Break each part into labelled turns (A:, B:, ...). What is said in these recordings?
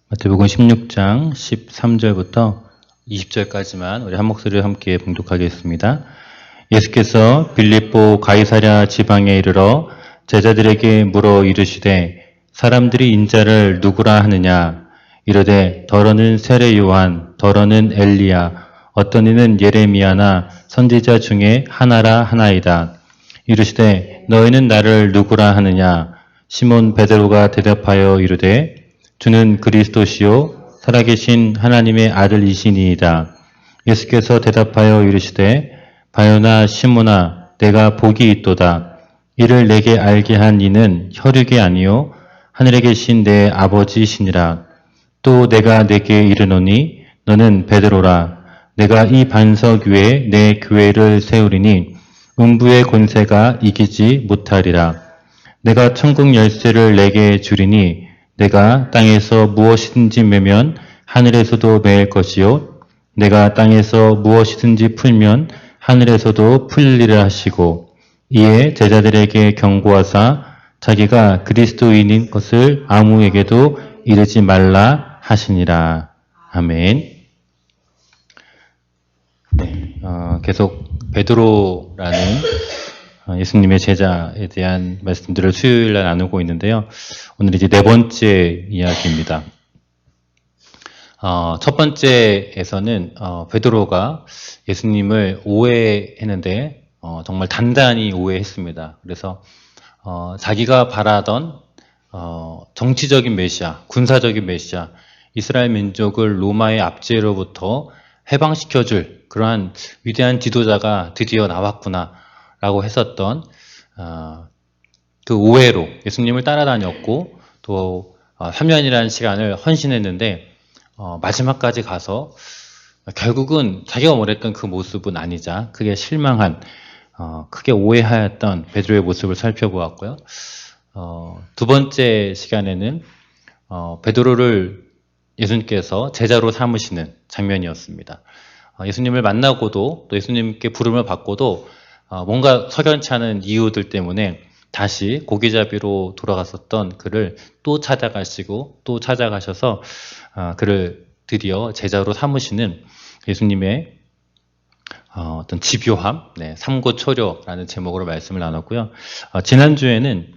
A: 마태복음 16장 13절부터 20절까지만 우리 한 목소리를 함께 봉독하겠습니다. 예수께서 빌립보 가이사랴 지방에 이르러 제자들에게 물어 이르시되 사람들이 인자를 누구라 하느냐? 이르되 더러는 세례 요한, 더러는 엘리야, 어떤 이는 예레미야나 선지자 중에 하나라 하나이다. 이르시되 너희는 나를 누구라 하느냐? 시몬 베드로가 대답하여 이르되 주는 그리스도시요 살아계신 하나님의 아들이시니이다. 예수께서 대답하여 이르시되 바요나 시몬아 내가 복이 있도다. 이를 내게 알게 한 이는 혈육이 아니요 하늘에 계신 내 아버지시니라. 또 내가 내게 이르노니 너는 베드로라. 내가 이 반석 위에 내 교회를 세우리니 음부의 권세가 이기지 못하리라. 내가 천국 열쇠를 내게 주리니 내가 땅에서 무엇이든지 매면 하늘에서도 매일 것이요 내가 땅에서 무엇이든지 풀면 하늘에서도 풀리라 하시고 이에 제자들에게 경고하사 자기가 그리스도인인 것을 아무에게도 이르지 말라 하시니라. 아멘. 네, 계속 베드로라는 예수님의 제자에 대한 말씀들을 수요일날 나누고 있는데요. 오늘 이제 네 번째 이야기입니다. 첫 번째에서는 베드로가 예수님을 오해했는데 정말 단단히 오해했습니다. 그래서 자기가 바라던 정치적인 메시아, 군사적인 메시아, 이스라엘 민족을 로마의 압제로부터 해방시켜줄 그러한 위대한 지도자가 드디어 나왔구나 라고 했었던 그 오해로 예수님을 따라다녔고 또 3년이라는 시간을 헌신했는데 마지막까지 가서 결국은 자기가 원했던 그 모습은 아니자 크게 실망한 크게 오해하였던 베드로의 모습을 살펴보았고요. 두 번째 시간에는 베드로를 예수님께서 제자로 삼으시는 장면이었습니다. 예수님을 만나고도 또 예수님께 부름을 받고도 뭔가 석연치 않은 이유들 때문에 다시 고기잡이로 돌아갔었던 그를 또 찾아가시고 또 찾아가셔서 그를 드디어 제자로 삼으시는 예수님의 어떤 집요함, 삼고초려라는 제목으로 말씀을 나눴고요. 지난주에는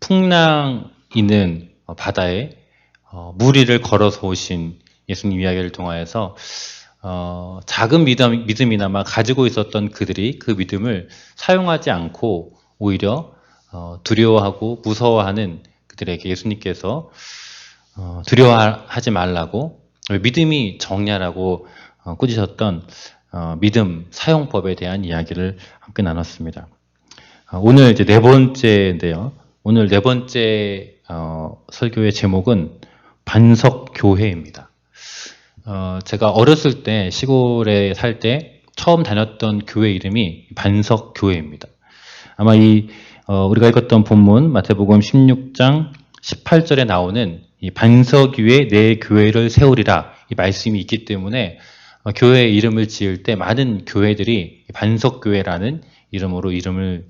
A: 풍랑 있는 바다에 무리를 걸어서 오신 예수님 이야기를 통하여서 작은 믿음이나마 가지고 있었던 그들이 그 믿음을 사용하지 않고 오히려 두려워하고 무서워하는 그들에게 예수님께서 두려워하지 말라고 믿음이 정냐라고 꾸짖었던 믿음 사용법에 대한 이야기를 함께 나눴습니다. 오늘 이제 네 번째인데요. 오늘 네 번째 설교의 제목은 반석교회입니다. 제가 어렸을 때 시골에 살 때 처음 다녔던 교회 이름이 반석교회입니다. 아마 우리가 읽었던 본문 마태복음 16장 18절에 나오는 이 반석 위에 내 교회를 세우리라 이 말씀이 있기 때문에 교회 이름을 지을 때 많은 교회들이 반석교회라는 이름으로 이름을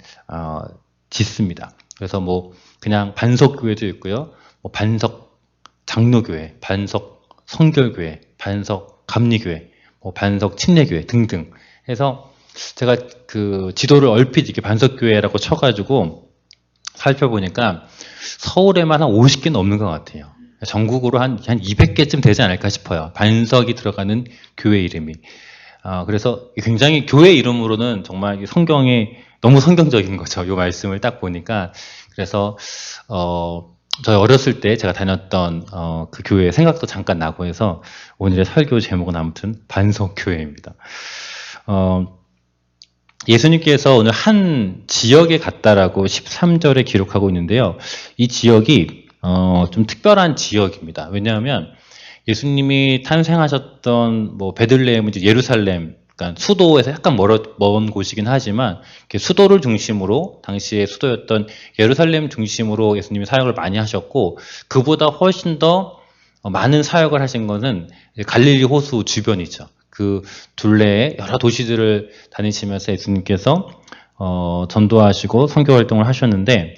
A: 짓습니다. 그래서 뭐 그냥 반석교회도 있고요, 뭐 반석 장로교회, 반석 성결교회, 반석 감리교회, 뭐 반석 침례교회 등등 해서 제가 그 지도를 얼핏 이렇게 반석교회라고 쳐가지고 살펴보니까 서울에만 한 50개 넘는 것 같아요. 전국으로 한 200개쯤 되지 않을까 싶어요. 반석이 들어가는 교회 이름이. 그래서 굉장히 교회 이름으로는 정말 성경에 너무 성경적인 거죠. 이 말씀을 딱 보니까. 그래서 저희 어렸을 때 제가 다녔던 그 교회의 생각도 잠깐 나고 해서 오늘의 설교 제목은 아무튼 반석교회입니다. 예수님께서 오늘 한 지역에 갔다라고 13절에 기록하고 있는데요. 이 지역이 좀 특별한 지역입니다. 왜냐하면 예수님이 탄생하셨던 뭐 베들레헴은 이제 예루살렘, 그러니까 수도에서 약간 먼 곳이긴 하지만 수도를 중심으로 당시의 수도였던 예루살렘 중심으로 예수님이 사역을 많이 하셨고 그보다 훨씬 더 많은 사역을 하신 것은 갈릴리 호수 주변이죠. 그 둘레의 여러 도시들을 다니시면서 예수님께서 전도하시고 선교 활동을 하셨는데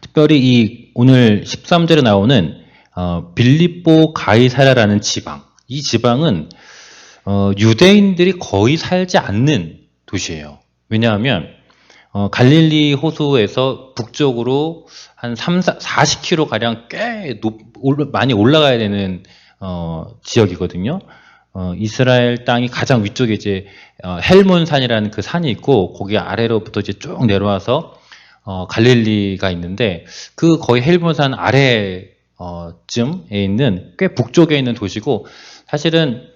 A: 특별히 이 오늘 13절에 나오는 빌립보 가이사랴라는 지방. 이 지방은 유대인들이 거의 살지 않는 도시예요. 왜냐하면 갈릴리 호수에서 북쪽으로 한 40km 가량 꽤 많이 올라가야 되는 지역이거든요. 이스라엘 땅이 가장 위쪽에 이제 헬몬산이라는 그 산이 있고 거기 아래로부터 이제 쭉 내려와서 갈릴리가 있는데 그 거의 헬몬산 아래쯤에 있는 꽤 북쪽에 있는 도시고 사실은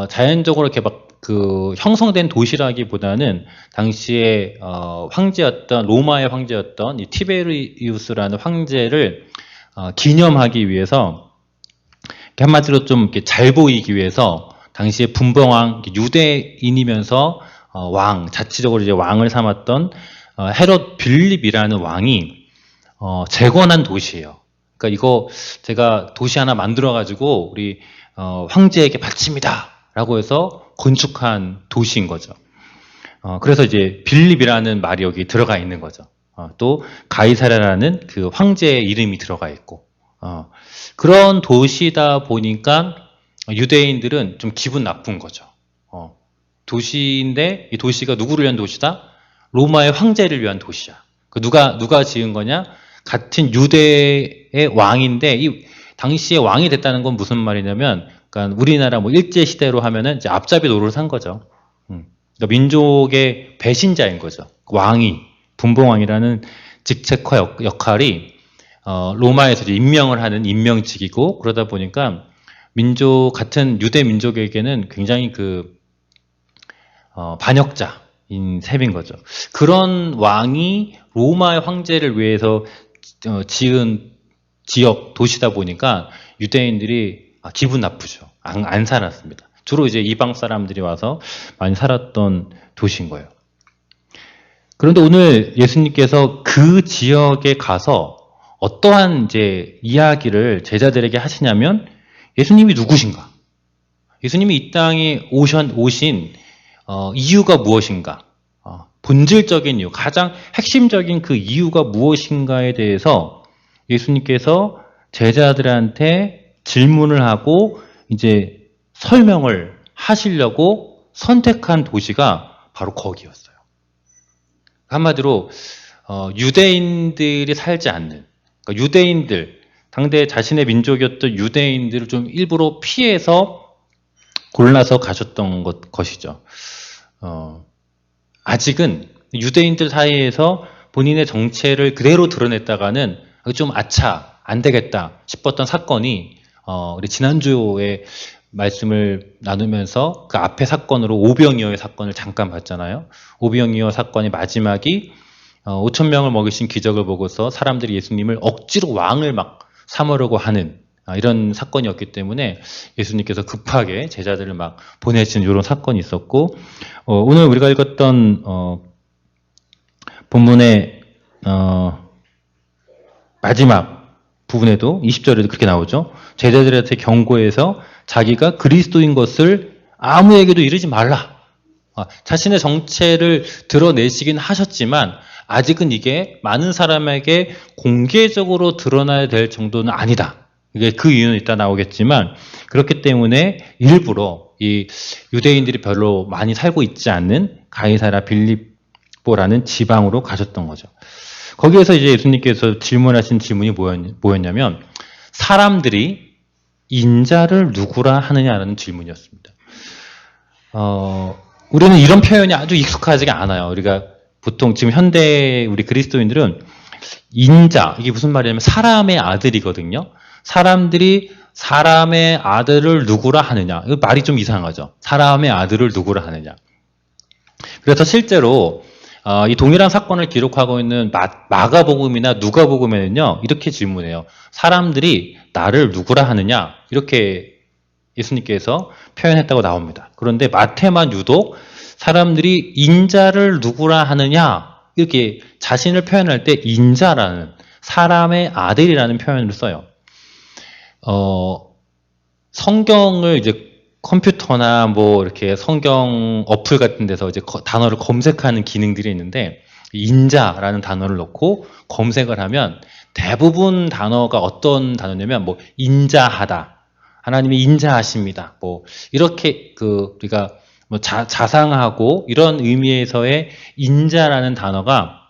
A: 자연적으로 이렇게 막 그 형성된 도시라기보다는 당시에 황제였던 로마의 황제였던 이 티베리우스라는 황제를 기념하기 위해서 한마디로 좀 이렇게 잘 보이기 위해서 당시에 분봉왕 유대인이면서 자치적으로 이제 왕을 삼았던 헤롯 빌립이라는 왕이 재건한 도시예요. 그러니까 이거 제가 도시 하나 만들어 가지고 우리 황제에게 바칩니다라고 해서 건축한 도시인 거죠. 그래서 이제 빌립이라는 말이 여기 들어가 있는 거죠. 또 가이사랴라는 그 황제의 이름이 들어가 있고 그런 도시다 보니까 유대인들은 좀 기분 나쁜 거죠. 도시인데 이 도시가 누구를 위한 도시다? 로마의 황제를 위한 도시야. 누가 지은 거냐? 같은 유대의 왕인데 이 당시에 왕이 됐다는 건 무슨 말이냐면, 그러니까 우리나라 뭐 일제 시대로 하면은 이제 앞잡이 노릇을 한 거죠. 그러니까 민족의 배신자인 거죠. 왕이 분봉왕이라는 직책과 역할이 로마에서 이제 임명을 하는 임명직이고 그러다 보니까 같은 유대 민족에게는 굉장히 반역자인 셈인 거죠. 그런 왕이 로마의 황제를 위해서 지은 지역 도시다 보니까 유대인들이 기분 나쁘죠. 안 살았습니다. 주로 이제 이방 사람들이 와서 많이 살았던 도시인 거예요. 그런데 오늘 예수님께서 그 지역에 가서 어떠한 이제 이야기를 제자들에게 하시냐면, 예수님이 누구신가? 예수님이 이 땅에 오신 이유가 무엇인가? 본질적인 이유, 가장 핵심적인 그 이유가 무엇인가에 대해서 예수님께서 제자들한테 질문을 하고 이제 설명을 하시려고 선택한 도시가 바로 거기였어요. 한마디로 유대인들이 살지 않는, 그러니까 유대인들, 당대 자신의 민족이었던 유대인들을 좀 일부러 피해서 골라서 가셨던 것이죠. 아직은 유대인들 사이에서 본인의 정체를 그대로 드러냈다가는 좀 안 되겠다 싶었던 사건이 우리 지난주에 말씀을 나누면서 그 앞에 사건으로 오병이어의 사건을 잠깐 봤잖아요. 오병이어 사건의 마지막이 5,000명을 먹이신 기적을 보고서 사람들이 예수님을 억지로 왕을 막 삼으려고 하는 이런 사건이었기 때문에 예수님께서 급하게 제자들을 막 보내신 이런 사건이 있었고, 오늘 우리가 읽었던 본문의 마지막 부분에도 20절에도 그렇게 나오죠. 제자들한테 경고해서 자기가 그리스도인 것을 아무에게도 이르지 말라. 자신의 정체를 드러내시긴 하셨지만 아직은 이게 많은 사람에게 공개적으로 드러나야 될 정도는 아니다. 이게 그 이유는 이따 나오겠지만, 그렇기 때문에 일부러 이 유대인들이 별로 많이 살고 있지 않는 가이사랴 빌립보라는 지방으로 가셨던 거죠. 거기에서 이제 예수님께서 질문하신 질문이 뭐였냐면, 사람들이 인자를 누구라 하느냐라는 질문이었습니다. 우리는 이런 표현이 아주 익숙하지가 않아요. 우리가 보통 지금 현대 우리 그리스도인들은 인자, 이게 무슨 말이냐면 사람의 아들이거든요. 사람들이 사람의 아들을 누구라 하느냐. 이거 말이 좀 이상하죠. 사람의 아들을 누구라 하느냐. 그래서 실제로 이 동일한 사건을 기록하고 있는 마가복음이나 누가복음에는요, 이렇게 질문해요. 사람들이 나를 누구라 하느냐, 이렇게 예수님께서 표현했다고 나옵니다. 그런데 마태만 유독 사람들이 인자를 누구라 하느냐, 이렇게 자신을 표현할 때 인자라는, 사람의 아들이라는 표현을 써요. 성경을 이제 컴퓨터나 뭐 이렇게 성경 어플 같은 데서 이제 단어를 검색하는 기능들이 있는데, 인자라는 단어를 넣고 검색을 하면 대부분 단어가 어떤 단어냐면 뭐 인자하다. 하나님이 인자하십니다. 뭐 이렇게 우리가 뭐 자상하고 이런 의미에서의 인자라는 단어가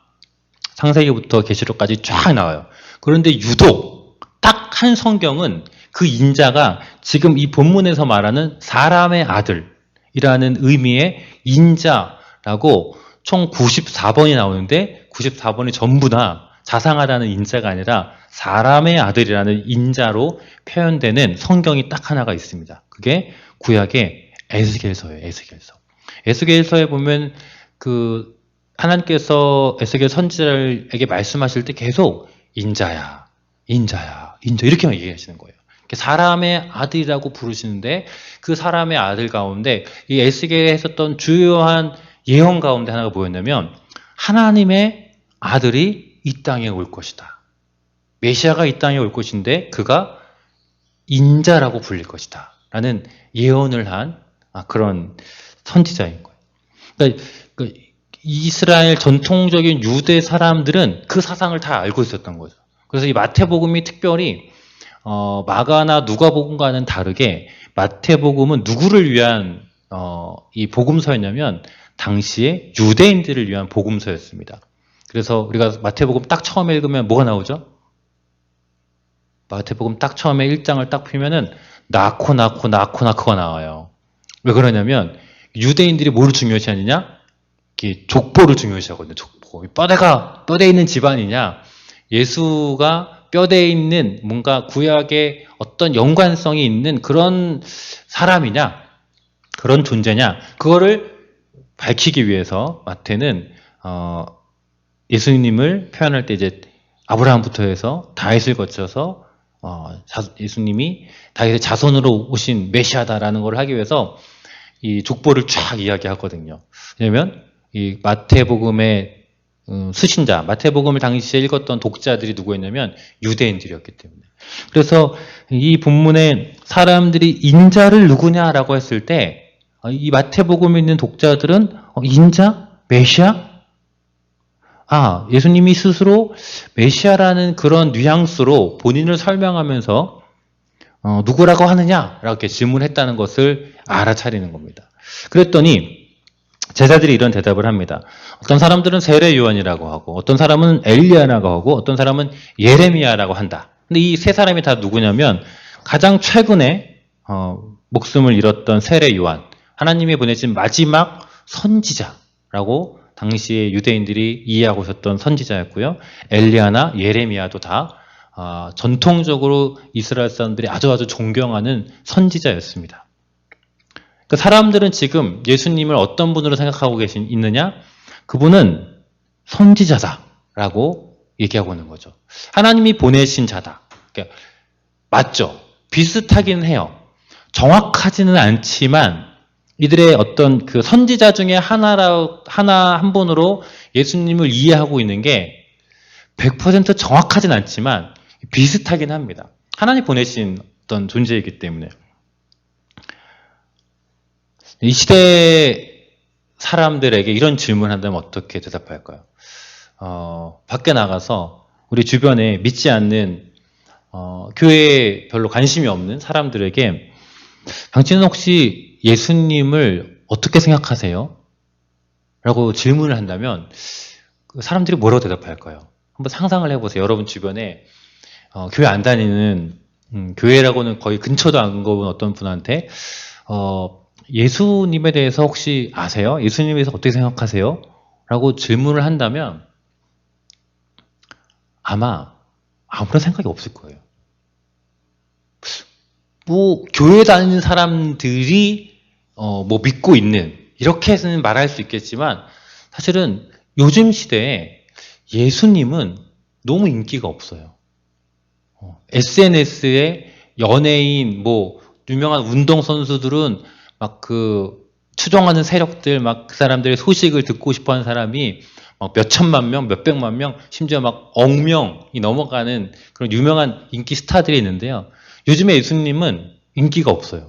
A: 창세기부터 계시록까지 쫙 나와요. 그런데 유독 딱 한 성경은 그 인자가 지금 이 본문에서 말하는 사람의 아들이라는 의미의 인자라고 총 94번이 나오는데 94번이 전부 다 자상하다는 인자가 아니라 사람의 아들이라는 인자로 표현되는 성경이 딱 하나가 있습니다. 그게 구약의 에스겔서예요. 에스겔서에 보면 하나님께서 에스겔 선지자에게 말씀하실 때 계속 인자야 이렇게만 얘기하시는 거예요. 사람의 아들이라고 부르시는데 그 사람의 아들 가운데 이 에스겔에 했었던 주요한 예언 가운데 하나가 뭐였냐면 하나님의 아들이 이 땅에 올 것이다. 메시아가 이 땅에 올 것인데 그가 인자라고 불릴 것이다. 라는 예언을 한 그런 선지자인 거예요. 그러니까 이스라엘 전통적인 유대 사람들은 그 사상을 다 알고 있었던 거죠. 그래서 이 마태복음이 특별히 마가나 누가복음과는 다르게 마태복음은 누구를 위한 이 복음서였냐면 당시에 유대인들을 위한 복음서였습니다. 그래서 우리가 마태복음 딱 처음에 읽으면 뭐가 나오죠? 마태복음 딱 처음에 1장을 딱 펴면은 낳고 나와요. 왜 그러냐면 유대인들이 뭐를 중요시 하느냐? 족보를 중요시 하거든요. 족보. 뼈대 있는 집안이냐? 예수가 뼈대에 있는 뭔가 구약의 어떤 연관성이 있는 그런 사람이냐? 그런 존재냐? 그거를 밝히기 위해서 마태는 예수님을 표현할 때 이제 아브라함부터 해서 다윗을 거쳐서 예수님이 다윗의 자손으로 오신 메시아다라는 걸 하기 위해서 이 족보를 쫙 이야기하거든요. 왜냐면 이 마태복음의 수신자, 마태복음을 당시에 읽었던 독자들이 누구였냐면 유대인들이었기 때문에. 그래서 이 본문에 사람들이 인자를 누구냐라고 했을 때 이 마태복음에 있는 독자들은 인자? 메시아? 예수님이 스스로 메시아라는 그런 뉘앙스로 본인을 설명하면서 누구라고 하느냐? 이렇게 질문했다는 것을 알아차리는 겁니다. 그랬더니 제자들이 이런 대답을 합니다. 어떤 사람들은 세례 요한이라고 하고 어떤 사람은 엘리야라고 하고 어떤 사람은 예레미야라고 한다. 근데 이 세 사람이 다 누구냐면 가장 최근에 목숨을 잃었던 세례 요한, 하나님이 보내신 마지막 선지자라고 당시에 유대인들이 이해하고 있었던 선지자였고요. 엘리야나 예레미야도 다 전통적으로 이스라엘 사람들이 아주 존경하는 선지자였습니다. 그 사람들은 지금 예수님을 어떤 분으로 생각하고 있느냐? 그분은 선지자다라고 얘기하고 있는 거죠. 하나님이 보내신 자다. 그러니까 맞죠? 비슷하긴 해요. 정확하지는 않지만 이들의 어떤 그 선지자 중에 한 분으로 예수님을 이해하고 있는 게 100% 정확하진 않지만 비슷하긴 합니다. 하나님 보내신 어떤 존재이기 때문에. 이 시대 사람들에게 이런 질문을 한다면 어떻게 대답할까요? 밖에 나가서 우리 주변에 믿지 않는 교회에 별로 관심이 없는 사람들에게 당신은 혹시 예수님을 어떻게 생각하세요? 라고 질문을 한다면 사람들이 뭐라고 대답할까요? 한번 상상을 해보세요. 여러분 주변에 교회 안 다니는 교회라고는 거의 근처도 안 가본 어떤 분한테 예수님에 대해서 혹시 아세요? 예수님에 대해서 어떻게 생각하세요? 라고 질문을 한다면 아마 아무런 생각이 없을 거예요. 뭐 교회 다니는 사람들이 뭐 믿고 있는 이렇게는 말할 수 있겠지만 사실은 요즘 시대에 예수님은 너무 인기가 없어요. SNS에 연예인 뭐 유명한 운동선수들은 막 추종하는 세력들 막 그 사람들의 소식을 듣고 싶어하는 사람이 막 몇천만 명, 몇백만 명, 심지어 막 억명이 넘어가는 그런 유명한 인기 스타들이 있는데요. 요즘에 예수님은 인기가 없어요.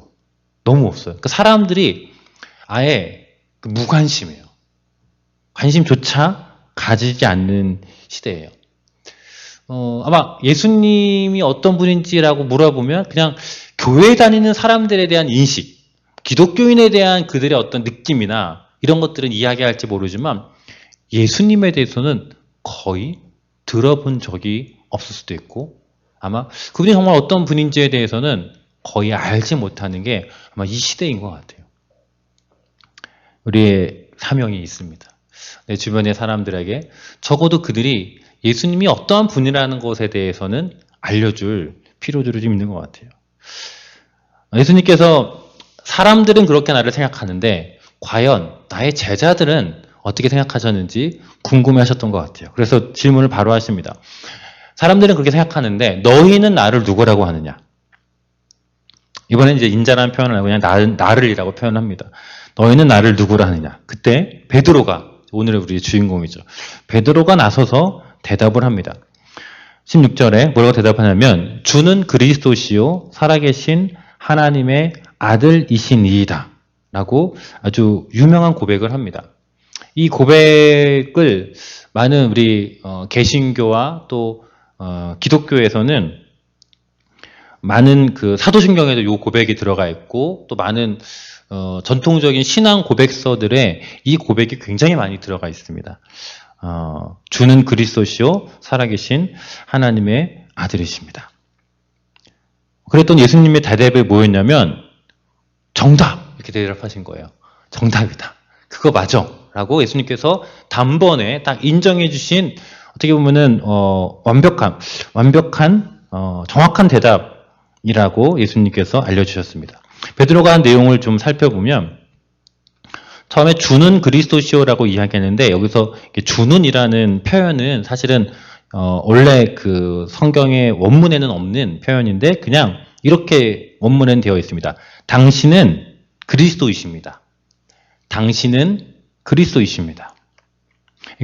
A: 너무 없어요. 그러니까 사람들이 아예 무관심해요. 관심조차 가지지 않는 시대예요. 아마 예수님이 어떤 분인지라고 물어보면 그냥 교회 다니는 사람들에 대한 인식, 기독교인에 대한 그들의 어떤 느낌이나 이런 것들은 이야기할지 모르지만 예수님에 대해서는 거의 들어본 적이 없을 수도 있고 아마 그분이 정말 어떤 분인지에 대해서는 거의 알지 못하는 게 아마 이 시대인 것 같아요. 우리의 사명이 있습니다. 내 주변의 사람들에게 적어도 그들이 예수님이 어떠한 분이라는 것에 대해서는 알려줄 필요들이 좀 있는 것 같아요. 예수님께서 사람들은 그렇게 나를 생각하는데 과연 나의 제자들은 어떻게 생각하셨는지 궁금해하셨던 것 같아요. 그래서 질문을 바로 하십니다. 사람들은 그렇게 생각하는데 너희는 나를 누구라고 하느냐? 이번엔 이제 인자라는 표현을 하고 그냥 나를이라고 표현합니다. 너희는 나를 누구라 하느냐? 그때 베드로가 오늘의 우리의 주인공이죠. 베드로가 나서서 대답을 합니다. 16절에 뭐라고 대답하냐면 주는 그리스도시요 살아계신 하나님의 아들이시니이다 라고 아주 유명한 고백을 합니다. 이 고백을 많은 우리 개신교와 또 기독교에서는 많은 그 사도신경에도 이 고백이 들어가 있고 또 많은 전통적인 신앙 고백서들에 이 고백이 굉장히 많이 들어가 있습니다. 주는 그리스도시요 살아계신 하나님의 아들이십니다. 그랬던 예수님의 대답이 뭐였냐면 정답! 이렇게 대답하신 거예요. 정답이다. 그거 맞아. 라고 예수님께서 단번에 딱 인정해 주신 어떻게 보면은 완벽한 정확한 대답이라고 예수님께서 알려주셨습니다. 베드로가 한 내용을 좀 살펴보면 처음에 주는 그리스도시오라고 이야기했는데 여기서 주는이라는 표현은 사실은 원래 그 성경의 원문에는 없는 표현인데 그냥 이렇게 원문에는 되어 있습니다. 당신은 그리스도이십니다. 당신은 그리스도이십니다.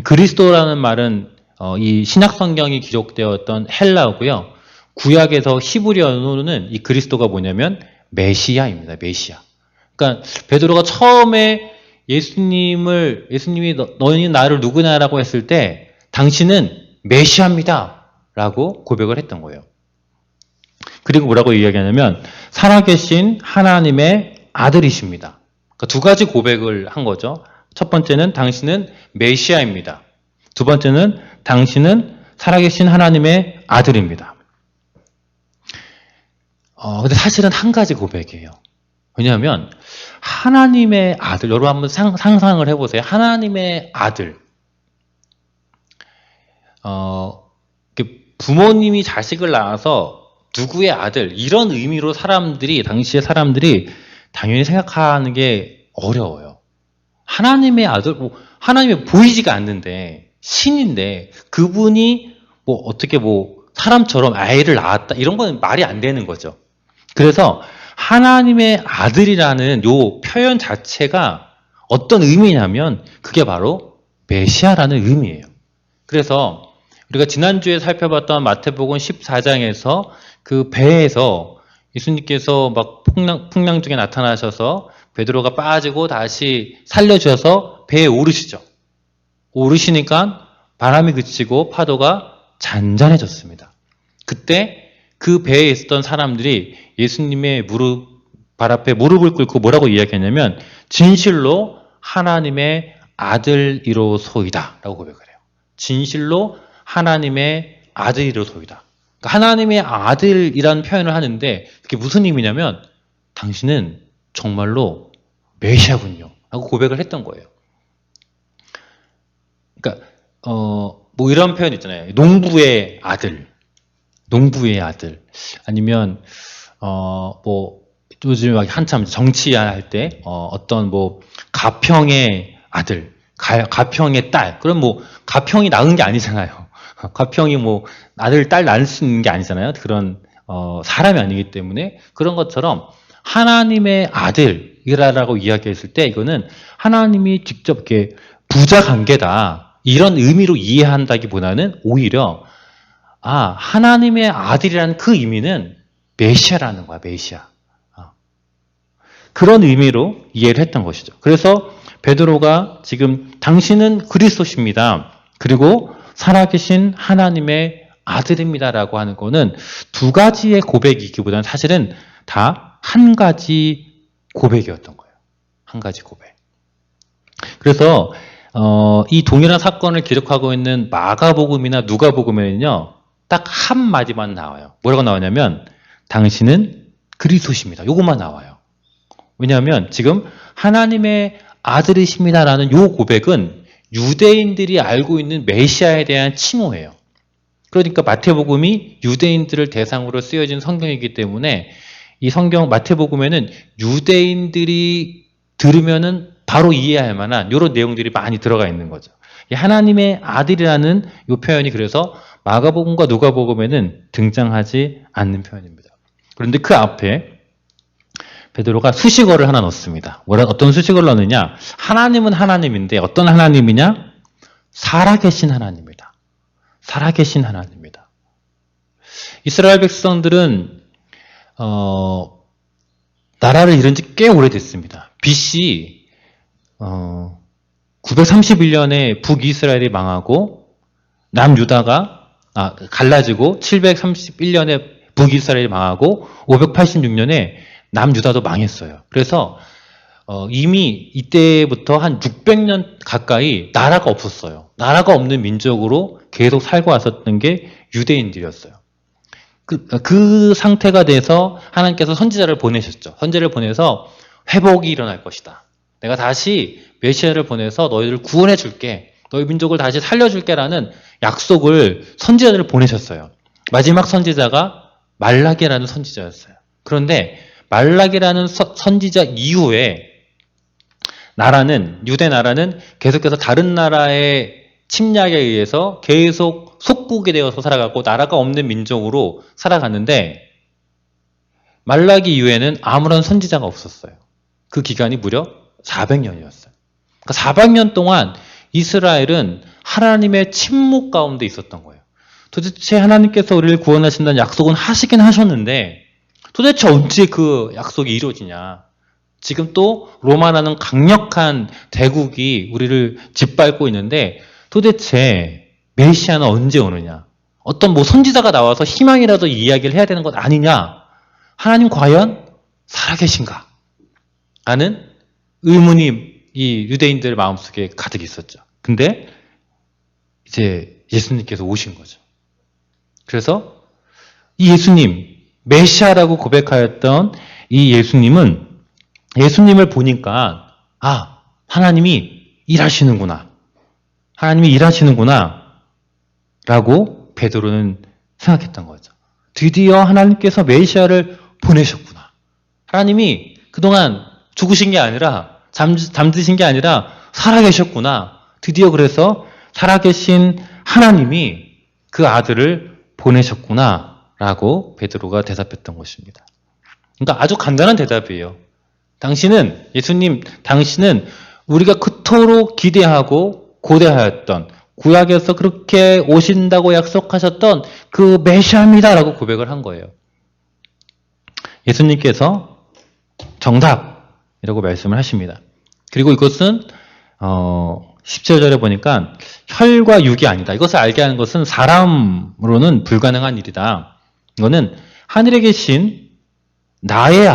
A: 그리스도라는 말은 이 신약 성경이 기록되었던 헬라어고요. 구약에서 히브리어로는 이 그리스도가 뭐냐면 메시아입니다. 메시아. 그러니까 베드로가 처음에 예수님이 너희는 나를 누구냐라고 했을 때 당신은 메시아입니다. 라고 고백을 했던 거예요. 그리고 뭐라고 이야기하냐면 살아계신 하나님의 아들이십니다. 그러니까 두 가지 고백을 한 거죠. 첫 번째는 당신은 메시아입니다. 두 번째는 당신은 살아계신 하나님의 아들입니다. 근데 사실은 한 가지 고백이에요. 왜냐하면 하나님의 아들, 여러분 한번 상상을 해보세요. 하나님의 아들. 부모님이 자식을 낳아서 누구의 아들, 이런 의미로 당시의 사람들이 당연히 생각하는 게 어려워요. 하나님의 아들, 하나님이 보이지가 않는데, 신인데, 그분이 어떻게 사람처럼 아이를 낳았다, 이런 건 말이 안 되는 거죠. 그래서 하나님의 아들이라는 요 표현 자체가 어떤 의미냐면, 그게 바로 메시아라는 의미예요. 그래서 우리가 지난주에 살펴봤던 마태복음 14장에서 그 배에서 예수님께서 막 풍랑 중에 나타나셔서 베드로가 빠지고 다시 살려주셔서 배에 오르시죠. 오르시니까 바람이 그치고 파도가 잔잔해졌습니다. 그때 그 배에 있었던 사람들이 예수님의 발 앞에 무릎을 꿇고 뭐라고 이야기했냐면 진실로 하나님의 아들이로소이다 라고 고백을 해요. 진실로 하나님의 아들이로소이다. 그러니까 하나님의 아들이라는 표현을 하는데 그게 무슨 의미냐면 당신은 정말로 메시아군요 라고 고백을 했던 거예요. 그러니까 이런 표현 있잖아요. 농부의 아들 아니면 요즘 한참 정치할 때 어떤 가평의 아들, 가평의 딸. 그럼 가평이 낳은 게 아니잖아요. 가평이 아들, 딸 낳을 수 있는 게 아니잖아요. 그런 사람이 아니기 때문에 그런 것처럼 하나님의 아들이라고 이야기했을 때 이거는 하나님이 직접 이렇게 부자 관계다 이런 의미로 이해한다기보다는 오히려 하나님의 아들이라는 그 의미는 메시아라는 거야. 메시아. 그런 의미로 이해를 했던 것이죠. 그래서 베드로가 지금 당신은 그리스도십니다. 그리고 살아계신 하나님의 아들입니다라고 하는 거는 두 가지의 고백이기보다는 사실은 다 한 가지 고백이었던 거예요. 한 가지 고백. 그래서 이 동일한 사건을 기록하고 있는 마가복음이나 누가복음에는요, 딱 한마디만 나와요. 뭐라고 나오냐면 당신은 그리스도십니다. 요것만 나와요. 왜냐하면 지금 하나님의 아들이십니다라는 요 고백은 유대인들이 알고 있는 메시아에 대한 칭호예요. 그러니까 마태복음이 유대인들을 대상으로 쓰여진 성경이기 때문에 이 성경 마태복음에는 유대인들이 들으면은 바로 이해할 만한 이런 내용들이 많이 들어가 있는 거죠. 하나님의 아들이라는 이 표현이 그래서 마가복음과 누가복음에는 등장하지 않는 표현입니다. 그런데 그 앞에 베드로가 수식어를 하나 넣습니다. 어떤 수식어를 넣느냐? 하나님은 하나님인데 어떤 하나님이냐? 살아계신 하나님이다. 살아계신 하나님이다. 이스라엘 백성들은 나라를 잃은 지 꽤 오래됐습니다. BC 931년에 북이스라엘이 망하고 남유다가 갈라지고 731년에 북이스라엘이 망하고 586년에 남유다도 망했어요. 그래서 이미 이때부터 한 600년 가까이 나라가 없었어요. 나라가 없는 민족으로 계속 살고 왔었던 게 유대인들이었어요. 그 상태가 돼서 하나님께서 선지자를 보내셨죠. 선지자를 보내서 회복이 일어날 것이다. 내가 다시 메시아를 보내서 너희를 구원해 줄게. 너희 민족을 다시 살려줄게 라는 약속을 선지자를 보내셨어요. 마지막 선지자가 말라기라는 선지자였어요. 그런데 말라기라는 선지자 이후에 유대 나라는 계속해서 다른 나라의 침략에 의해서 계속 속국이 되어서 살아가고 나라가 없는 민족으로 살아갔는데 말라기 이후에는 아무런 선지자가 없었어요. 그 기간이 무려 400년이었어요. 그러니까 400년 동안 이스라엘은 하나님의 침묵 가운데 있었던 거예요. 도대체 하나님께서 우리를 구원하신다는 약속은 하시긴 하셨는데 도대체 언제 그 약속이 이루어지냐. 지금 또 로마라는 강력한 대국이 우리를 짓밟고 있는데 도대체 메시아는 언제 오느냐. 어떤 선지자가 나와서 희망이라도 이야기를 해야 되는 것 아니냐. 하나님 과연 살아계신가? 라는 의문이 이 유대인들의 마음속에 가득 있었죠. 근데 이제 예수님께서 오신 거죠. 그래서 이 예수님, 메시아라고 고백하였던 이 예수님을 보니까 하나님이 일하시는구나. 하나님이 일하시는구나 라고 베드로는 생각했던 거죠. 드디어 하나님께서 메시아를 보내셨구나. 하나님이 그동안 죽으신 게 아니라 잠드신 게 아니라 살아계셨구나. 드디어 그래서 살아계신 하나님이 그 아들을 보내셨구나 라고 베드로가 대답했던 것입니다. 그러니까 아주 간단한 대답이에요. 당신은 우리가 그토록 기대하고 고대하였던 구약에서 그렇게 오신다고 약속하셨던 그 메시아입니다라고 고백을 한 거예요. 예수님께서 정답이라고 말씀을 하십니다. 그리고 이것은 17절에 보니까 혈과 육이 아니다. 이것을 알게 하는 것은 사람으로는 불가능한 일이다. 이거는 하늘에 계신 나의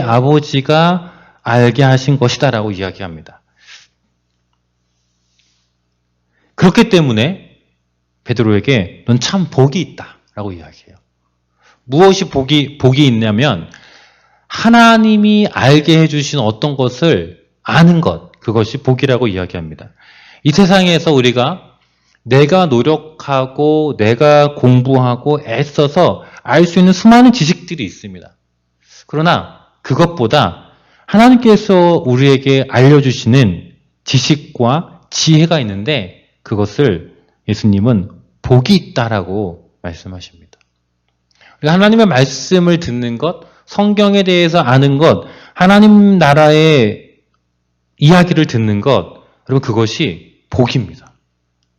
A: 아버지가 알게 하신 것이다라고 이야기합니다. 그렇기 때문에 베드로에게 넌 참 복이 있다라고 이야기해요. 무엇이 복이 있냐면 하나님이 알게 해주신 어떤 것을 아는 것, 그것이 복이라고 이야기합니다. 이 세상에서 우리가 내가 노력하고 내가 공부하고 애써서 알 수 있는 수많은 지식들이 있습니다. 그러나 그것보다 하나님께서 우리에게 알려주시는 지식과 지혜가 있는데 그것을 예수님은 복이 있다라고 말씀하십니다. 하나님의 말씀을 듣는 것, 성경에 대해서 아는 것, 하나님 나라의 이야기를 듣는 것, 여러분 그것이 복입니다.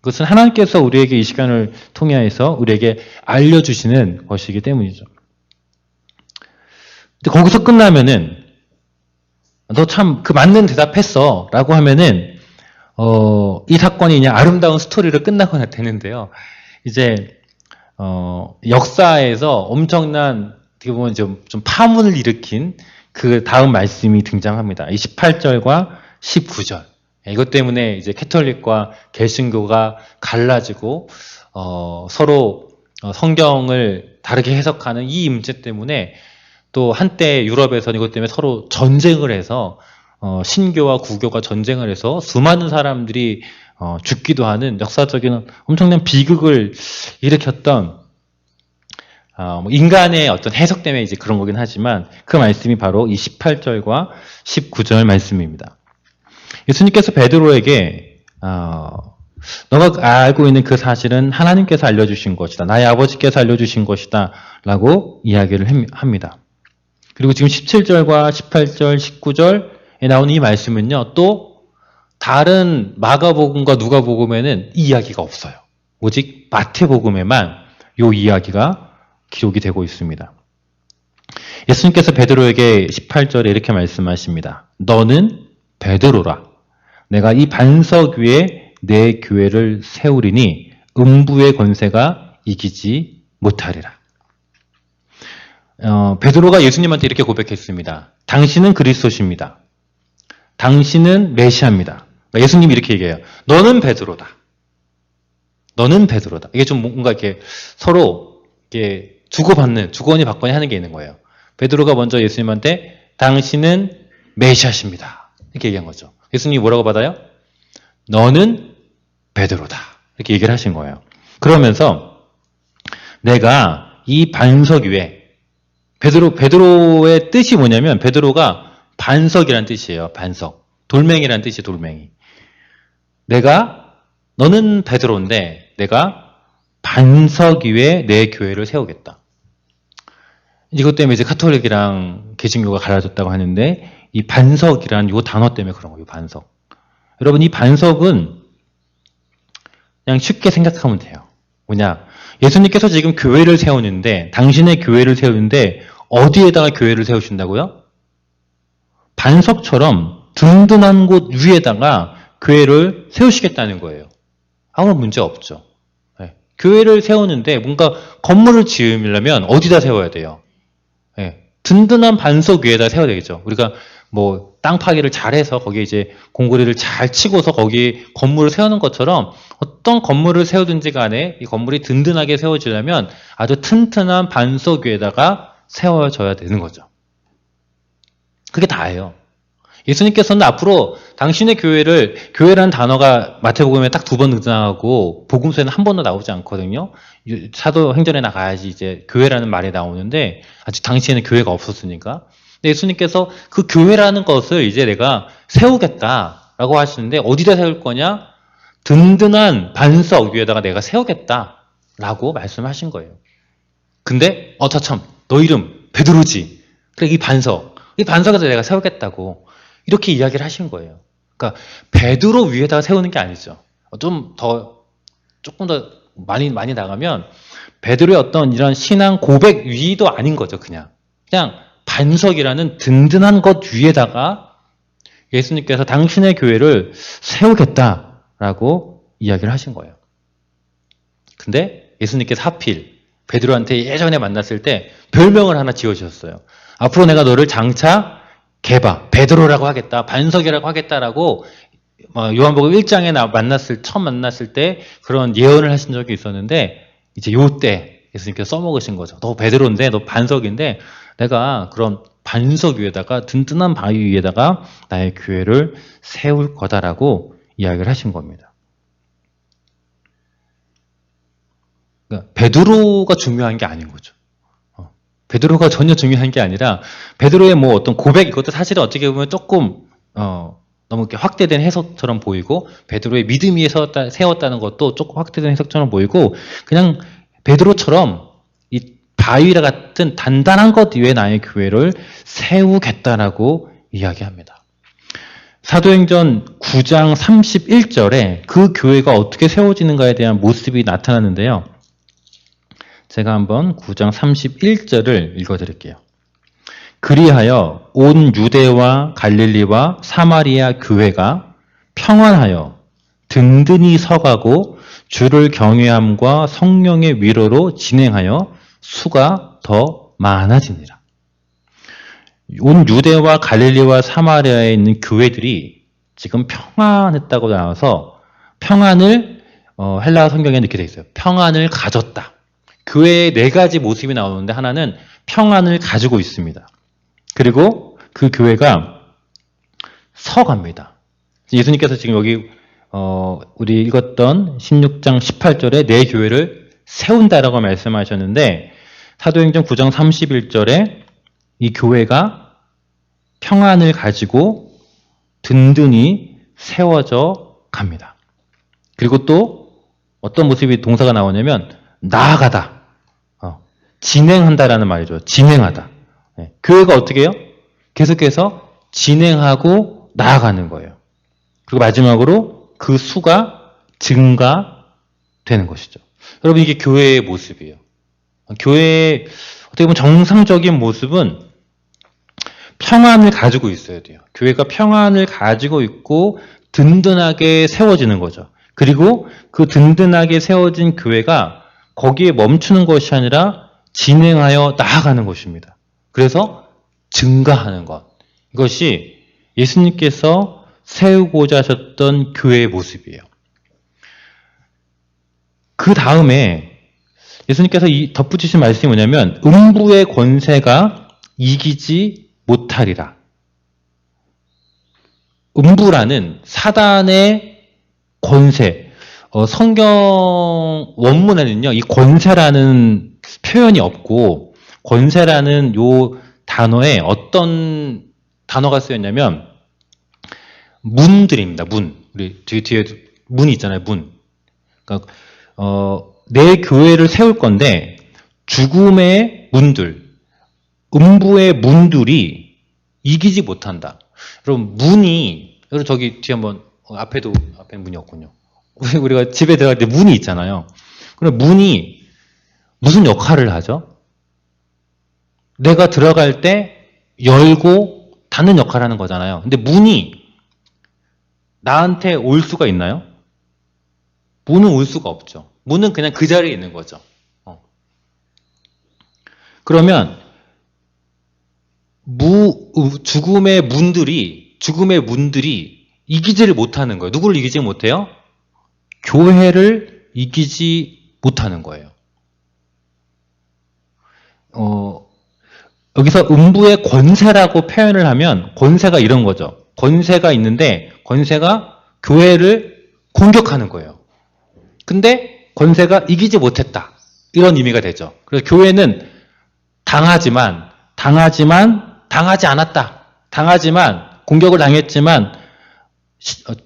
A: 그것은 하나님께서 우리에게 이 시간을 통해서 우리에게 알려주시는 것이기 때문이죠. 근데 거기서 끝나면은 너 참 그 맞는 대답했어 라고 하면은 이 사건이 그냥 아름다운 스토리로 끝나거나 되는데요. 이제 역사에서 엄청난, 어떻게 보면 좀 파문을 일으킨 그 다음 말씀이 등장합니다. 이 18절과 19절. 이것 때문에 이제 캐톨릭과 개신교가 갈라지고, 서로 성경을 다르게 해석하는 이 문제 때문에 또 한때 유럽에서는 이것 때문에 서로 전쟁을 해서, 신교와 구교가 전쟁을 해서 수많은 사람들이 죽기도 하는 역사적인 엄청난 비극을 일으켰던 인간의 어떤 해석 때문에 이제 그런 거긴 하지만 그 말씀이 바로 이 18절과 19절 말씀입니다. 예수님께서 베드로에게 너가 알고 있는 그 사실은 하나님께서 알려주신 것이다. 나의 아버지께서 알려주신 것이다. 라고 이야기를 합니다. 그리고 지금 17절과 18절, 19절에 나오는 이 말씀은요. 또 다른 마가복음과 누가복음에는 이 이야기가 없어요. 오직 마태복음에만 이 이야기가 기록이 되고 있습니다. 예수님께서 베드로에게 18절에 이렇게 말씀하십니다. 너는 베드로라. 내가 이 반석 위에 내 교회를 세우리니 음부의 권세가 이기지 못하리라. 베드로가 예수님한테 이렇게 고백했습니다. 당신은 그리스도십니다. 당신은 메시아입니다. 예수님이 이렇게 얘기해요. 너는 베드로다. 너는 베드로다. 이게 좀 뭔가 이렇게 서로 이렇게 주거니 받거니 하는 게 있는 거예요. 베드로가 먼저 예수님한테 당신은 메시아십니다. 이렇게 얘기한 거죠. 예수님이 뭐라고 받아요? 너는 베드로다. 이렇게 얘기를 하신 거예요. 그러면서 내가 이 반석 위에 베드로의 뜻이 뭐냐면 베드로가 반석이란 뜻이에요. 반석. 돌멩이란 뜻이 돌멩이. 너는 베드로인데 내가 반석 위에 내 교회를 세우겠다. 이것 때문에 이제 카톨릭이랑 개신교가 갈라졌다고 하는데 이 반석이란 이 단어 때문에 그런 거예요. 반석. 여러분 이 반석은 그냥 쉽게 생각하면 돼요. 뭐냐? 예수님께서 지금 교회를 세우는데 당신의 교회를 세우는데 어디에다가 교회를 세우신다고요? 반석처럼 든든한 곳 위에다가 교회를 세우시겠다는 거예요. 아무런 문제 없죠. 네. 교회를 세우는데 뭔가 건물을 지으려면 어디다 세워야 돼요? 네. 든든한 반석 위에다 세워야 되겠죠. 우리가 뭐 땅 파기를 잘해서 거기에 이제 공구리를 잘 치고서 거기에 건물을 세우는 것처럼 어떤 건물을 세우든지 간에 이 건물이 든든하게 세워지려면 아주 튼튼한 반석 위에다가 세워져야 되는 거죠. 그게 다예요. 예수님께서는 앞으로 당신의 교회라는 단어가 마태복음에 딱 2번 등장하고 복음서에는 한 번도 나오지 않거든요. 사도행전에 나가야지 이제 교회라는 말이 나오는데 아직 당시에는 교회가 없었으니까. 근데 예수님께서 그 교회라는 것을 이제 내가 세우겠다라고 하시는데 어디다 세울 거냐? 든든한 반석 위에다가 내가 세우겠다라고 말씀하신 거예요. 근데 참 너 이름 베드로지. 그래 이 반석에서 내가 세우겠다고 이렇게 이야기를 하신 거예요. 그러니까 베드로 위에다가 세우는 게 아니죠. 조금 더 많이 나가면 베드로의 어떤 이런 신앙 고백 위도 아닌 거죠. 그냥 반석이라는 든든한 것 위에다가 예수님께서 당신의 교회를 세우겠다라고 이야기를 하신 거예요. 근데 예수님께서 하필 베드로한테 예전에 만났을 때 별명을 하나 지어주셨어요. 앞으로 내가 너를 장차 베드로라고 하겠다, 반석이라고 하겠다라고 요한복음 1장에 처음 만났을 때 그런 예언을 하신 적이 있었는데 이제 요때 예수님께서 써먹으신 거죠. 너 베드로인데, 너 반석인데 내가 그런 반석 위에다가 든든한 바위 위에다가 나의 교회를 세울 거다라고 이야기를 하신 겁니다. 그러니까 베드로가 중요한 게 아닌 거죠. 베드로가 전혀 중요한 게 아니라 베드로의 뭐 어떤 고백 이것도 사실은 어떻게 보면 조금 너무 이렇게 확대된 해석처럼 보이고 베드로의 믿음 위에 세웠다는 것도 조금 확대된 해석처럼 보이고 그냥 베드로처럼 이 바위와 같은 단단한 것 위에 나의 교회를 세우겠다라고 이야기합니다. 사도행전 9장 31절에 그 교회가 어떻게 세워지는가에 대한 모습이 나타나는데요. 제가 한번 9장 31절을 읽어드릴게요. 그리하여 온 유대와 갈릴리와 사마리아 교회가 평안하여 든든히 서가고 주를 경외함과 성령의 위로로 진행하여 수가 더 많아지니라. 온 유대와 갈릴리와 사마리아에 있는 교회들이 지금 평안했다고 나와서 평안을 헬라어 성경에 이렇게 돼 있어요. 평안을 가졌다. 교회의 네 가지 모습이 나오는데 하나는 평안을 가지고 있습니다. 그리고 그 교회가 서갑니다. 예수님께서 지금 여기 우리 읽었던 16장 18절에 내 교회를 세운다라고 말씀하셨는데 사도행전 9장 31절에 이 교회가 평안을 가지고 든든히 세워져 갑니다. 그리고 또 어떤 모습이 동사가 나오냐면 나아가다, 진행한다라는 말이죠. 진행하다. 교회가 어떻게 해요? 계속해서 진행하고 나아가는 거예요. 그리고 마지막으로 그 수가 증가되는 것이죠. 여러분 이게 교회의 모습이에요. 교회의 어떻게 보면 정상적인 모습은 평안을 가지고 있어야 돼요. 교회가 평안을 가지고 있고 든든하게 세워지는 거죠. 그리고 그 든든하게 세워진 교회가 거기에 멈추는 것이 아니라 진행하여 나아가는 것입니다. 그래서 증가하는 것. 이것이 예수님께서 세우고자 하셨던 교회의 모습이에요. 그 다음에 예수님께서 덧붙이신 말씀이 뭐냐면 음부의 권세가 이기지 못하리라. 음부라는 사단의 권세. 성경 원문에는요, 이 권세라는 표현이 없고, 권세라는 요 단어에 어떤 단어가 쓰였냐면, 문들입니다, 문. 우리 뒤에 문이 있잖아요, 문. 그러니까, 내 교회를 세울 건데, 죽음의 문들, 음부의 문들이 이기지 못한다. 여러분, 여러분 저기 뒤에 한번, 앞에 문이 없군요. 우리가 집에 들어갈 때 문이 있잖아요. 그럼 문이 무슨 역할을 하죠? 내가 들어갈 때 열고 닫는 역할을 하는 거잖아요. 근데 문이 나한테 올 수가 있나요? 문은 올 수가 없죠. 문은 그냥 그 자리에 있는 거죠. 그러면 죽음의 문들이 이기지를 못하는 거예요. 누구를 이기지 못해요? 교회를 이기지 못하는 거예요. 여기서 음부의 권세라고 표현을 하면 권세가 이런 거죠. 권세가 있는데 권세가 교회를 공격하는 거예요. 근데 권세가 이기지 못했다. 이런 의미가 되죠. 그래서 교회는 당하지 않았다. 공격을 당했지만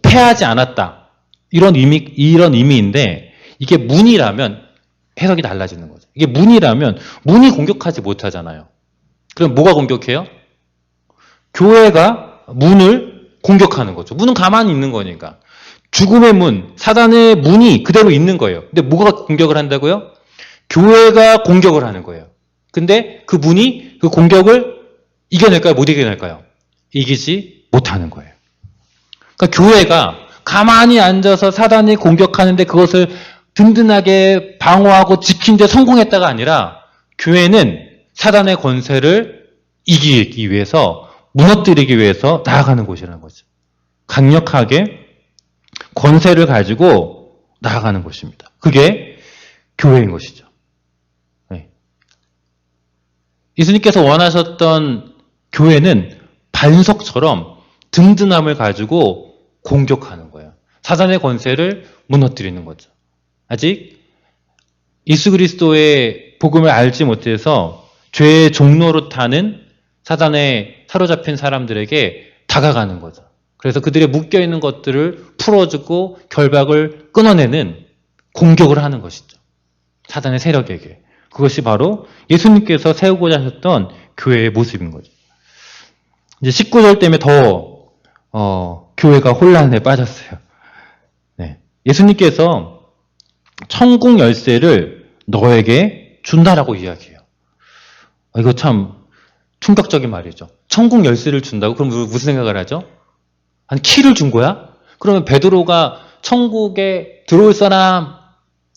A: 패하지 않았다. 이런 의미인데 이게 문이라면 해석이 달라지는 거죠. 이게 문이라면 문이 공격하지 못하잖아요. 그럼 뭐가 공격해요? 교회가 문을 공격하는 거죠. 문은 가만히 있는 거니까. 죽음의 문, 사단의 문이 그대로 있는 거예요. 근데 뭐가 공격을 한다고요? 교회가 공격을 하는 거예요. 근데 그 문이 그 공격을 이겨낼까요? 못 이겨낼까요? 이기지 못하는 거예요. 그러니까 교회가 가만히 앉아서 사단이 공격하는데 그것을 든든하게 방어하고 지키는 데 성공했다가 아니라 교회는 사단의 권세를 이기기 위해서 무너뜨리기 위해서 나아가는 곳이라는 거죠. 강력하게 권세를 가지고 나아가는 것입니다. 그게 교회인 것이죠. 네. 예수님께서 원하셨던 교회는 반석처럼 든든함을 가지고 공격하는 거예요. 사단의 권세를 무너뜨리는 거죠. 아직 예수 그리스도의 복음을 알지 못해서 죄의 종로로 타는 사단에 사로잡힌 사람들에게 다가가는 거죠. 그래서 그들의 묶여있는 것들을 풀어주고 결박을 끊어내는 공격을 하는 것이죠. 사단의 세력에게. 그것이 바로 예수님께서 세우고자 하셨던 교회의 모습인 거죠. 이제 19절 때문에 더 교회가 혼란에 빠졌어요. 네. 예수님께서 천국 열쇠를 너에게 준다라고 이야기해요. 이거 참 충격적인 말이죠. 천국 열쇠를 준다고? 그럼 무슨 생각을 하죠? 한 키를 준 거야? 그러면 베드로가 천국에 들어올 사람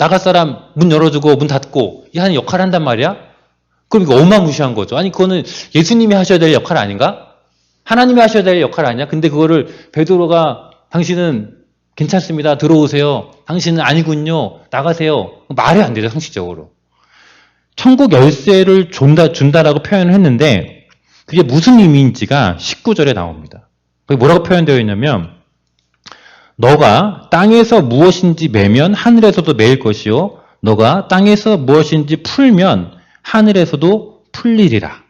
A: 나갈 사람 문 열어주고 문 닫고 이 하는 역할을 한단 말이야? 그럼 이거 어마무시한 거죠. 아니 그거는 예수님이 하셔야 될 역할 아닌가? 하나님이 하셔야 될 역할 아니야? 근데 그거를 베드로가 당신은 괜찮습니다. 들어오세요. 당신은 아니군요. 나가세요. 말이 안 되죠. 상식적으로. 천국 열쇠를 준다라고 표현을 했는데 그게 무슨 의미인지가 19절에 나옵니다. 거기 뭐라고 표현되어 있냐면 너가 땅에서 무엇인지 매면 하늘에서도 매일 것이요 너가 땅에서 무엇인지 풀면 하늘에서도 풀리리라.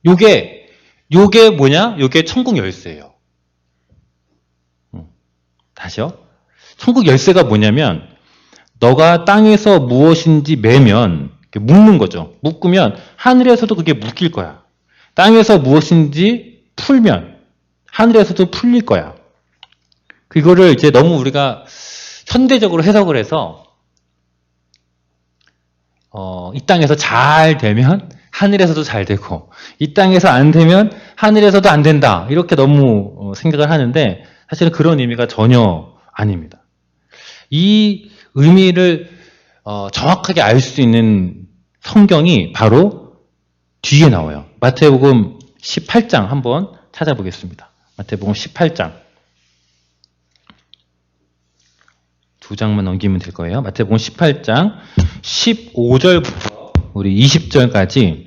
A: 요게 뭐냐? 요게 천국 열쇠예요. 다시요. 천국 열쇠가 뭐냐면 너가 땅에서 무엇인지 매면 묶는 거죠. 묶으면 하늘에서도 그게 묶일 거야. 땅에서 무엇인지 풀면 하늘에서도 풀릴 거야. 그거를 이제 너무 우리가 현대적으로 해석을 해서 이 땅에서 잘 되면 하늘에서도 잘 되고 이 땅에서 안 되면 하늘에서도 안 된다. 이렇게 너무 생각을 하는데 사실은 그런 의미가 전혀 아닙니다. 이 의미를 정확하게 알 수 있는 성경이 바로 뒤에 나와요. 마태복음 18장 한번 찾아보겠습니다. 마태복음 18장. 두 장만 넘기면 될 거예요. 마태복음 18장 15절부터 우리 20절까지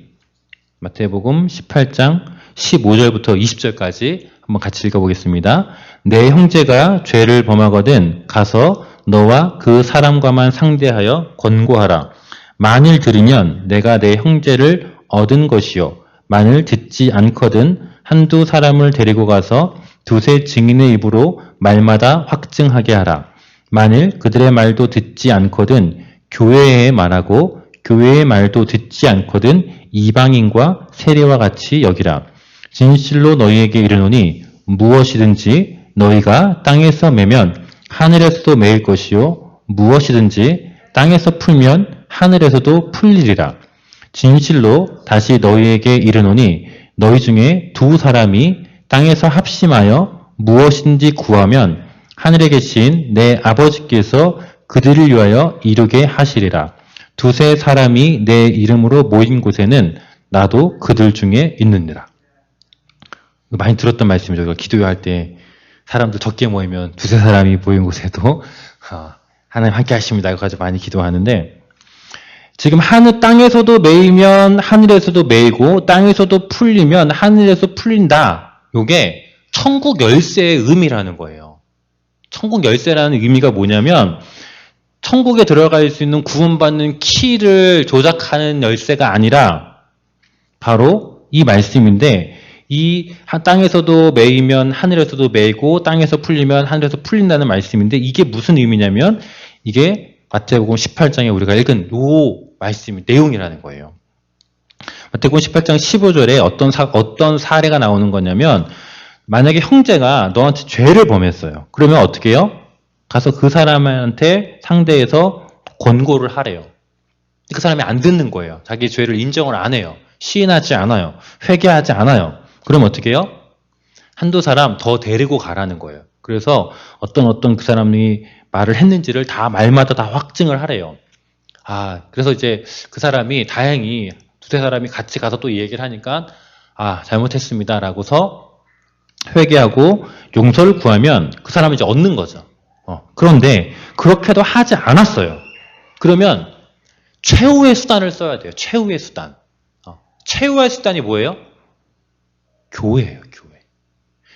A: 마태복음 18장 15절부터 20절까지 한번 같이 읽어보겠습니다. 내 형제가 죄를 범하거든 가서 너와 그 사람과만 상대하여 권고하라. 만일 들으면 내가 내 형제를 얻은 것이요. 만일 듣지 않거든 한두 사람을 데리고 가서 두세 증인의 입으로 말마다 확증하게 하라. 만일 그들의 말도 듣지 않거든 교회에 말하고 교회의 말도 듣지 않거든 이방인과 세리와 같이 여기라. 진실로 너희에게 이르노니 무엇이든지 너희가 땅에서 매면 하늘에서도 매일 것이요 무엇이든지 땅에서 풀면 하늘에서도 풀리리라. 진실로 다시 너희에게 이르노니 너희 중에 두 사람이 땅에서 합심하여 무엇인지 구하면 하늘에 계신 내 아버지께서 그들을 위하여 이루게 하시리라. 두세 사람이 내 이름으로 모인 곳에는 나도 그들 중에 있느니라. 많이 들었던 말씀이죠. 기도할 때 사람들 적게 모이면 두세 사람이 모인 곳에도 하나님 함께 하십니다. 그래서 많이 기도하는데 지금 땅에서도 매이면 하늘에서도 매이고 땅에서도 풀리면 하늘에서 풀린다. 이게 천국 열쇠의 의미라는 거예요. 천국 열쇠라는 의미가 뭐냐면 천국에 들어갈 수 있는 구원받는 키를 조작하는 열쇠가 아니라 바로 이 말씀인데 이 땅에서도 매이면 하늘에서도 매이고 땅에서 풀리면 하늘에서 풀린다는 말씀인데 이게 무슨 의미냐면 이게 마태복음 18장에 우리가 읽은 요 말씀의 내용이라는 거예요. 마태복음 18장 15절에 어떤 사례가 나오는 거냐면 만약에 형제가 너한테 죄를 범했어요. 그러면 어떻게 해요? 가서 그 사람한테 상대해서 권고를 하래요. 그 사람이 안 듣는 거예요. 자기 죄를 인정을 안 해요. 시인하지 않아요. 회개하지 않아요. 그럼 어떻게 해요? 한두 사람 더 데리고 가라는 거예요. 그래서 어떤 그 사람이 말을 했는지를 다 말마다 다 확증을 하래요. 그래서 이제 그 사람이 다행히 두세 사람이 같이 가서 또 이 얘기를 하니까 잘못했습니다. 라고서 회개하고 용서를 구하면 그 사람이 이제 얻는 거죠. 그런데 그렇게도 하지 않았어요. 그러면 최후의 수단을 써야 돼요. 최후의 수단. 최후의 수단이 뭐예요? 교회예요. 교회.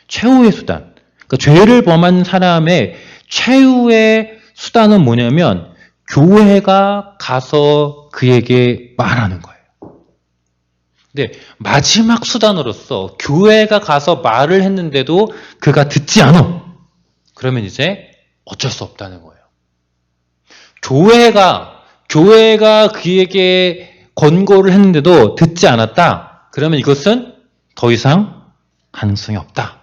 A: 최후의 수단. 그러니까 죄를 범한 사람의 최후의 수단은 뭐냐면 교회가 가서 그에게 말하는 거예요. 근데 마지막 수단으로서 교회가 가서 말을 했는데도 그가 듣지 않아. 그러면 이제 어쩔 수 없다는 거예요. 교회가 그에게 권고를 했는데도 듣지 않았다. 그러면 이것은 더 이상 가능성이 없다.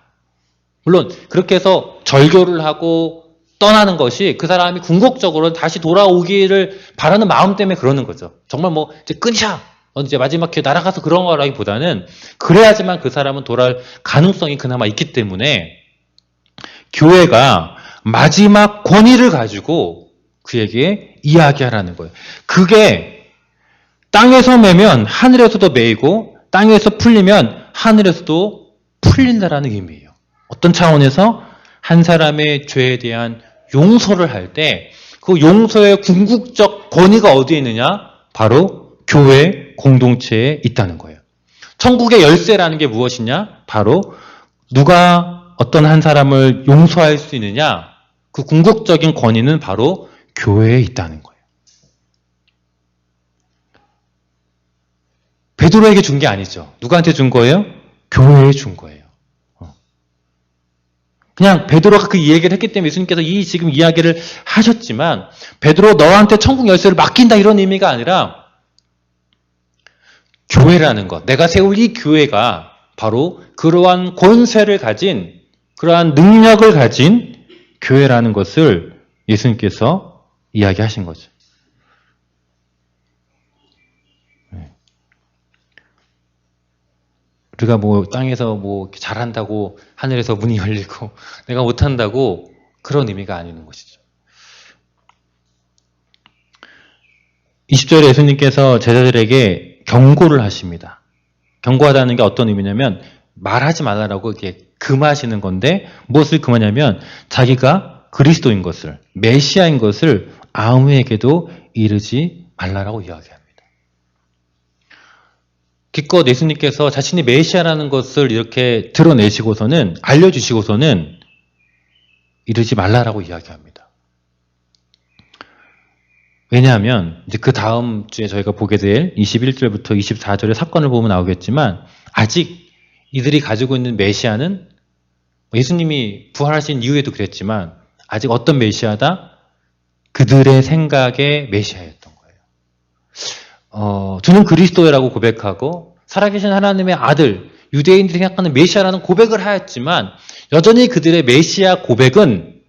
A: 물론 그렇게 해서 절교를 하고 떠나는 것이 그 사람이 궁극적으로 다시 돌아오기를 바라는 마음 때문에 그러는 거죠. 정말 이제 끊자. 이제 마지막 기회 날아가서 그런 거라기보다는 그래야지만 그 사람은 돌아올 가능성이 그나마 있기 때문에 교회가 마지막 권위를 가지고 그에게 이야기하라는 거예요. 그게 땅에서 매면 하늘에서도 매이고 땅에서 풀리면 하늘에서도 풀린다라는 의미예요. 어떤 차원에서 한 사람의 죄에 대한 용서를 할 때 그 용서의 궁극적 권위가 어디에 있느냐? 바로 교회 공동체에 있다는 거예요. 천국의 열쇠라는 게 무엇이냐? 바로 누가 어떤 한 사람을 용서할 수 있느냐? 그 궁극적인 권위는 바로 교회에 있다는 거예요. 베드로에게 준 게 아니죠. 누구한테 준 거예요? 교회에 준 거예요. 그냥 베드로가 그 이야기를 했기 때문에 예수님께서 이 지금 이야기를 하셨지만 베드로 너한테 천국 열쇠를 맡긴다 이런 의미가 아니라 교회라는 것, 내가 세울 이 교회가 바로 그러한 권세를 가진 그러한 능력을 가진 교회라는 것을 예수님께서 이야기하신 거죠. 우리가 뭐 땅에서 뭐 잘한다고 하늘에서 문이 열리고 내가 못한다고 그런 의미가 아닌 것이죠. 20절에 예수님께서 제자들에게 경고를 하십니다. 경고하다는 게 어떤 의미냐면 말하지 말라라고 이렇게 금하시는 건데 무엇을 금하냐면 자기가 그리스도인 것을 메시아인 것을 아무에게도 이르지 말라라고 이야기합니다. 기껏 예수님께서 자신이 메시아라는 것을 이렇게 드러내시고서는 알려주시고서는 이르지 말라라고 이야기합니다. 왜냐하면 이제 그 다음 주에 저희가 보게 될 21절부터 24절의 사건을 보면 나오겠지만 아직 이들이 가지고 있는 메시아는 예수님이 부활하신 이후에도 그랬지만 아직 어떤 메시아다? 그들의 생각의 메시아였던 거예요. 저는 그리스도라고 고백하고 살아계신 하나님의 아들, 유대인들이 생각하는 메시아라는 고백을 하였지만 여전히 그들의 메시아 고백은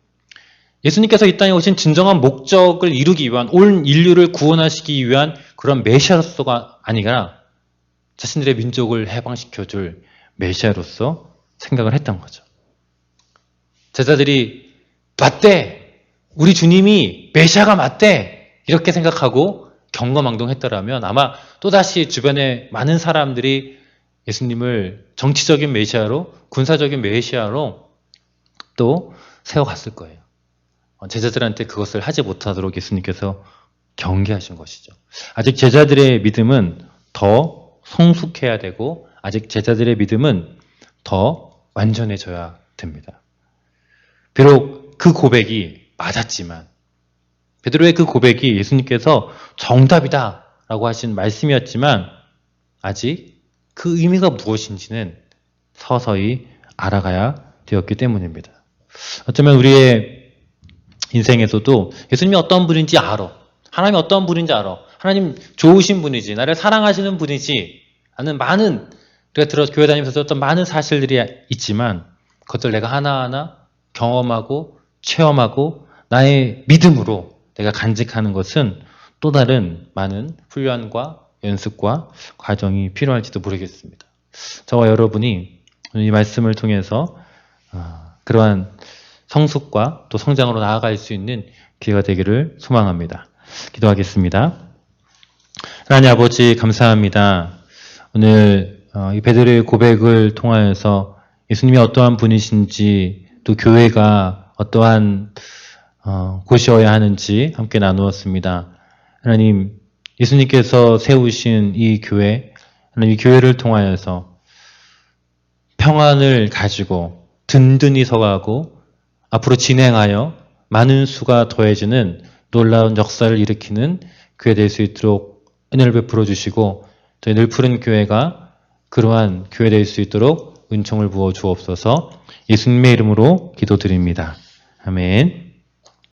A: 예수님께서 이 땅에 오신 진정한 목적을 이루기 위한 온 인류를 구원하시기 위한 그런 메시아로서가 아니라 자신들의 민족을 해방시켜줄 메시아로서 생각을 했던 거죠. 제자들이 맞대! 우리 주님이 메시아가 맞대! 이렇게 생각하고 경거망동했더라면 아마 또다시 주변에 많은 사람들이 예수님을 정치적인 메시아로 군사적인 메시아로 또 세워갔을 거예요. 제자들한테 그것을 하지 못하도록 예수님께서 경계하신 것이죠. 아직 제자들의 믿음은 더 성숙해야 되고 아직 제자들의 믿음은 더 완전해져야 됩니다. 비록 그 고백이 맞았지만 베드로의 그 고백이 예수님께서 정답이다 라고 하신 말씀이었지만 아직 그 의미가 무엇인지는 서서히 알아가야 되었기 때문입니다. 어쩌면 우리의 인생에서도 예수님이 어떤 분인지 알아. 하나님이 어떤 분인지 알아. 하나님 좋으신 분이지. 나를 사랑하시는 분이지. 하는 많은 우리가 교회 다니면서 어떤 많은 사실들이 있지만 그것들 내가 하나하나 경험하고 체험하고 나의 믿음으로 내가 간직하는 것은 또 다른 많은 훈련과 연습과 과정이 필요할지도 모르겠습니다. 저와 여러분이 이 말씀을 통해서 그러한 성숙과 또 성장으로 나아갈 수 있는 기회가 되기를 소망합니다. 기도하겠습니다. 하나님 아버지 감사합니다. 오늘 이 베드로의 고백을 통하여서 예수님이 어떠한 분이신지 또 교회가 어떠한 곳이어야 하는지 함께 나누었습니다. 하나님, 예수님께서 세우신 이 교회, 하나님 이 교회를 통하여서 평안을 가지고 든든히 서가고 앞으로 진행하여 많은 수가 더해지는 놀라운 역사를 일으키는 교회 될 수 있도록 은혜를 베풀어 주시고 저희 늘 푸른 교회가 그러한 교회 될 수 있도록 은총을 부어 주옵소서. 예수님의 이름으로 기도드립니다. 아멘.